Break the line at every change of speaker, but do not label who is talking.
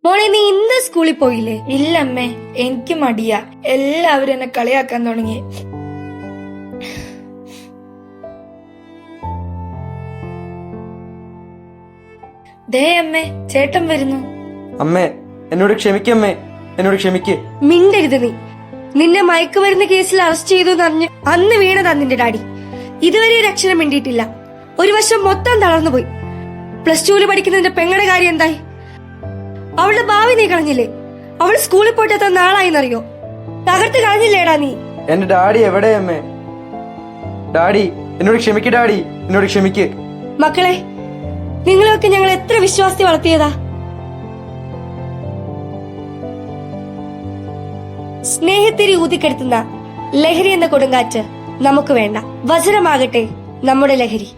മോളെ നീ ഇന്ന് സ്കൂളിൽ പോയില്ലേ?
ഇല്ലമ്മേ, എനിക്ക് മടിയാ. എല്ലാവരും എന്നെ കളിയാക്കാൻ തുടങ്ങി. ദേ അമ്മേ, ചേട്ടൻ വരുന്നു.
അമ്മേ, എന്നോട് ക്ഷമിക്കമ്മേ, എന്നോട് ക്ഷമിക്ക്.
മിണ്ടരുത് നീ. നിന്നെ മയക്കുമരുന്ന് കേസിൽ അറസ്റ്റ് ചെയ്തു എന്നറിഞ്ഞ് അന്ന് വീണതാ നിന്റെ ഡാഡി. ഇതുവരെ ഒരു അക്ഷരം മിണ്ടിയിട്ടില്ല. ഒരു വശം മൊത്തം തളർന്നുപോയി. +2 പഠിക്കുന്നതിന്റെ പെങ്ങളുടെ കാര്യം എന്തായി? അവളുടെ ഭാവി നീ കളഞ്ഞില്ലേ? അവൾ സ്കൂളിൽ പോയിട്ട് എത്ര നാളായിന്നറിയോ? തകർത്ത് കളഞ്ഞില്ലേടാ നീ?
എന്റെ ഡാഡി എവിടെയമ്മേ? ഡാഡി, എന്നോട് ക്ഷമിക്ക്. ഡാഡി, എന്നോട് ക്ഷമിക്ക്.
മക്കളെ, നിങ്ങളൊക്കെ ഞങ്ങൾ എത്ര വിശ്വാസി വളർത്തിയതാ. സ്നേഹത്തിരി ഊതിക്കെടുത്തുന്ന ലഹരി എന്ന കൊടുങ്കാറ്റ് നമുക്ക് വേണ്ട. വജ്രമാകട്ടെ നമ്മുടെ ലഹരി.